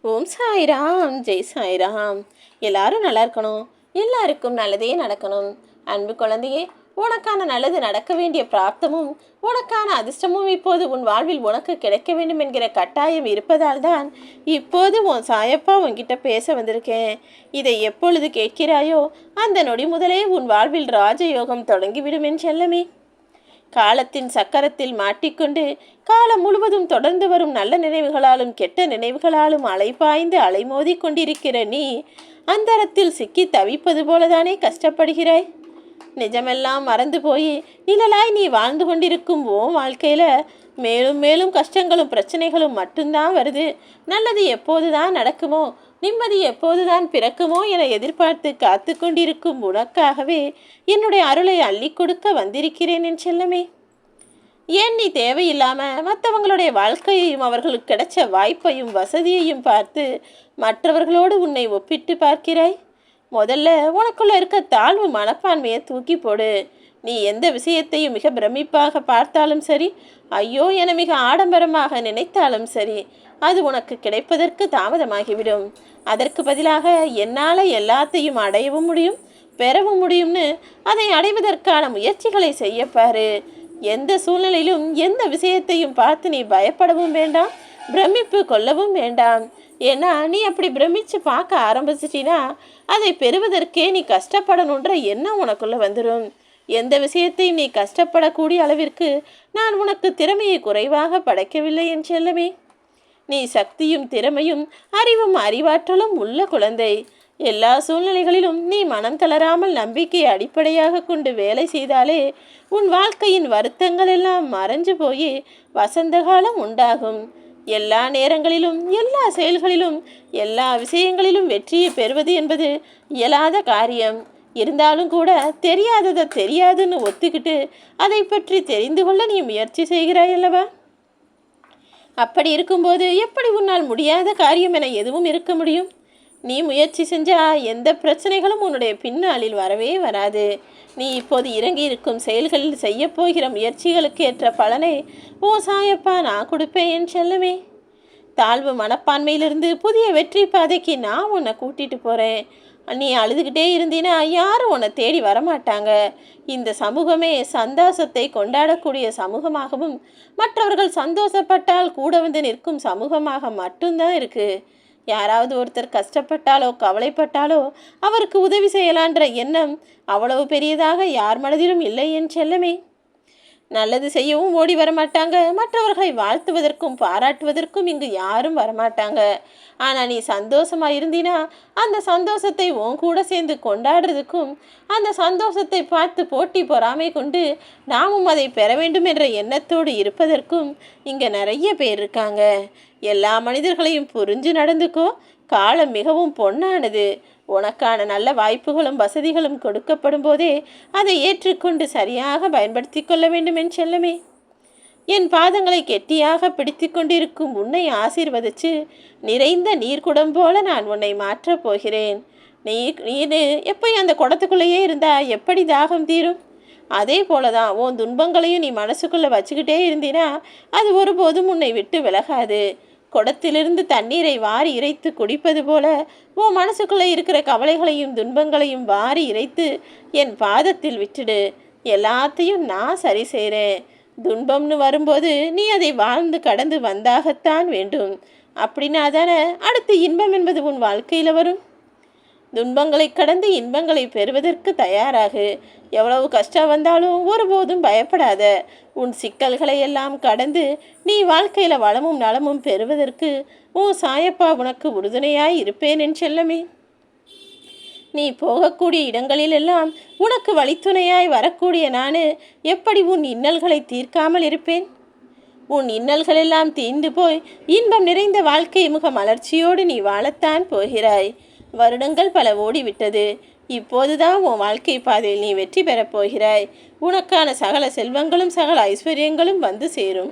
ஓம் சாய்ராம், ஜெய் சாய்ராம். எல்லாரும் நல்லா இருக்கணும், எல்லாருக்கும் நல்லதே நடக்கணும். அன்பு குழந்தையே, உனக்கான நல்லது நடக்க வேண்டிய பிராப்தமும் உனக்கான அதிர்ஷ்டமும் இப்போது உன் வாழ்வில் உனக்கு கிடைக்க வேண்டும் என்கிற கட்டாயம் இருப்பதால் தான் இப்போது உன் சாயப்பா உன்கிட்ட பேச வந்திருக்கேன். இதை எப்பொழுது கேட்கிறாயோ அந்த நொடி முதலே உன் வாழ்வில் ராஜயோகம் தொடங்கிவிடும் என் செல்லமே. காலத்தின் சக்கரத்தில் மாட்டிக்கொண்டு காலம் முழுவதும் தொடர்ந்து வரும் நல்ல நினைவுகளாலும் கெட்ட நினைவுகளாலும் அலைபாய்ந்து அலைமோதி கொண்டிருக்கிற நீ அந்தரத்தில் சிக்கி தவிப்பது போலதானே கஷ்டப்படுகிறாய். நிஜமெல்லாம் மறந்து போய் நிழலாய் நீ வாழ்ந்து கொண்டிருக்கும் வாழ்க்கையில மேலும் மேலும் கஷ்டங்களும் பிரச்சனைகளும் மட்டும்தான் வருது. நல்லது எப்போதுதான் நடக்குமோ, நிம்மதி எப்போதுதான் பிறக்குமோ என எதிர்பார்த்து காத்து கொண்டிருக்கும் உனக்காகவே என்னுடைய அருளை அள்ளி கொடுக்க வந்திருக்கிறேன் என் செல்லமே. ஏன் நீ தேவையில்லாம மற்றவங்களுடைய வாழ்க்கையையும் அவர்களுக்கு கிடைச்ச வாய்ப்பையும் வசதியையும் பார்த்து மற்றவர்களோடு உன்னை ஒப்பிட்டு பார்க்கிறாய்? முதல்ல உனக்குள்ள இருக்க தாழ்வு மனப்பான்மையை தூக்கி போடு. நீ எந்த விஷயத்தையும் மிக பிரமிப்பாக பார்த்தாலும் சரி, ஐயோ என மிக ஆடம்பரமாக நினைத்தாலும் சரி, அது உனக்கு கிடைப்பதற்கு தாமதமாகிவிடும். அதற்கு பதிலாக என்னால் எல்லாத்தையும் அடையவும் முடியும், பெறவும் முடியும்னு அதை அடைவதற்கான முயற்சிகளை செய்யப்பாரு. எந்த சூழ்நிலையிலும் எந்த விஷயத்தையும் பார்த்து நீ பயப்படவும் வேண்டாம், பிரமிப்பு கொள்ளவும் வேண்டாம். ஏன்னா நீ அப்படி பிரமிச்சு பார்க்க ஆரம்பிச்சிட்டினா அதை பெறுவதற்கே நீ கஷ்டப்படணுன்ற எண்ணம் உனக்குள்ள வந்துடும். எந்த விஷயத்தையும் நீ கஷ்டப்படக்கூடிய அளவிற்கு நான் உனக்கு திறமையை குறைவாக படைக்கவில்லை என் செல்லமே. நீ சக்தியும் திறமையும் அறிவும் அறிவாற்றலும் உள்ள குழந்தை. எல்லா சூழ்நிலைகளிலும் நீ மனம் தளராமல் நம்பிக்கையை அடிப்படையாக கொண்டு வேலை செய்தாலே உன் வாழ்க்கையின் வருத்தங்கள் எல்லாம் மறைஞ்சு போய் வசந்த காலம் உண்டாகும். எல்லா நேரங்களிலும் எல்லா செயல்களிலும் எல்லா விஷயங்களிலும் வெற்றியை பெறுவது என்பது இயலாத காரியம். இருந்தாலும் கூட தெரியாததை தெரியாதுன்னு ஒத்துக்கிட்டு அதை பற்றி தெரிந்து கொள்ள நீ முயற்சி செய்கிறாய் அல்லவா? அப்படி இருக்கும்போது எப்படி உன்னால் முடியாத காரியம் என எதுவும் இருக்க முடியும்? நீ முயற்சி செஞ்சா எந்த பிரச்சனைகளும் உன்னுடைய பின்னாளில் வரவே வராது. நீ இப்போது இறங்கி இருக்கும் செயல்களில் செய்ய போகிற முயற்சிகளுக்கு ஏற்ற பலனை ஓ சாயப்பா நான் கொடுப்பேன் என் செல்லமே. தாழ்வு மனப்பான்மையிலிருந்து புதிய வெற்றி பாதைக்கு நான் உன்னை கூட்டிட்டு போகிறேன். நீ அழுதுகிட்டே இருந்தீன்னா யாரும் உன்னை தேடி வரமாட்டாங்க. இந்த சமூகமே சந்தோஷத்தை கொண்டாடக்கூடிய சமூகமாகவும் மற்றவர்கள் சந்தோஷப்பட்டால் கூட வந்து நிற்கும் சமூகமாக மட்டும்தான் இருக்குது. யாராவது ஒருத்தர் கஷ்டப்பட்டாலோ கவலைப்பட்டாலோ அவருக்கு உதவி செய்யலான்ற எண்ணம் அவ்வளவு பெரியதாக யார் மனதிலும் இல்லை என் செல்லமே. நல்லது செய்யவும் ஓடி வரமாட்டாங்க, மற்றவர்களை வாழ்த்துவதற்கும் பாராட்டுவதற்கும் இங்கு யாரும் வரமாட்டாங்க. ஆனால் நீ சந்தோஷமா இருந்தினா அந்த சந்தோஷத்தை உன் கூட சேர்ந்து கொண்டாடுறதுக்கும் அந்த சந்தோஷத்தை பார்த்து போட்டி பொறாமை கொண்டு நாமும் அதை பெற வேண்டும் என்ற எண்ணத்தோடு இருப்பதற்கும் இங்கே நிறைய பேர் இருக்காங்க. எல்லா மனிதர்களையும் புரிஞ்சு நடந்துக்கோ. காலம் மிகவும் பொன்னானது. உனக்கான நல்ல வாய்ப்புகளும் வசதிகளும் கொடுக்கப்படும் போதே அதை ஏற்றுக்கொண்டு சரியாக பயன்படுத்தி கொள்ள வேண்டும் என் செல்லமே. என் பாதங்களை கெட்டியாக பிடித்து கொண்டிருக்கும் உன்னை ஆசீர்வதிச்சு நிறைந்த நீர்க்குடம் போல நான் உன்னை மாற்றப் போகிறேன். நீர் எப்போ அந்த குடத்துக்குள்ளேயே இருந்தா எப்படி தாகம் தீரும்? அதே போலதான் உன் துன்பங்களையும் நீ மனசுக்குள்ளே வச்சுக்கிட்டே இருந்தினா அது ஒருபோதும் உன்னை விட்டு விலகாது. குடத்திலிருந்து தண்ணீரை வாரி இறைத்து குடிப்பது போல உன் மனசுக்குள்ளே இருக்கிற கவலைகளையும் துன்பங்களையும் வாரி இறைத்து என் பாதத்தில் விட்டுடு. எல்லாத்தையும் நான் சரி செய்கிறேன். துன்பம்னு வரும்போது நீ அதை வாழ்ந்து கடந்து வந்தாகத்தான் வேண்டும். அப்படின்னா தானே அடுத்து இன்பம் என்பது உன் வாழ்க்கையில் வரும். துன்பங்களை கடந்து இன்பங்களை பெறுவதற்கு தயாராகு. எவ்வளவு கஷ்டம் வந்தாலும் ஒருபோதும் பயப்படாத. உன் சிக்கல்களை எல்லாம் கடந்து நீ வாழ்க்கையில் வளமும் நலமும் பெறுவதற்கு உன் சாயப்பா உனக்கு உறுதுணையாய் இருப்பேன் என் செல்லமே. நீ போகக்கூடிய இடங்களிலெல்லாம் உனக்கு வழித்துணையாய் வரக்கூடிய நான் எப்படி உன் இன்னல்களை தீர்க்காமல் இருப்பேன்? உன் இன்னல்களெல்லாம் தீர்ந்து போய் இன்பம் நிறைந்த வாழ்க்கை முக மலர்ச்சியோடு நீ வாழத்தான் போகிறாய். வருடங்கள் பல ஓடிவிட்டது. இப்போதுதான் உன் வாழ்க்கை பாதையில் நீ வெற்றி பெறப் போகிறாய். உனக்கான சகல செல்வங்களும் சகல ஐஸ்வர்யங்களும் வந்து சேரும்.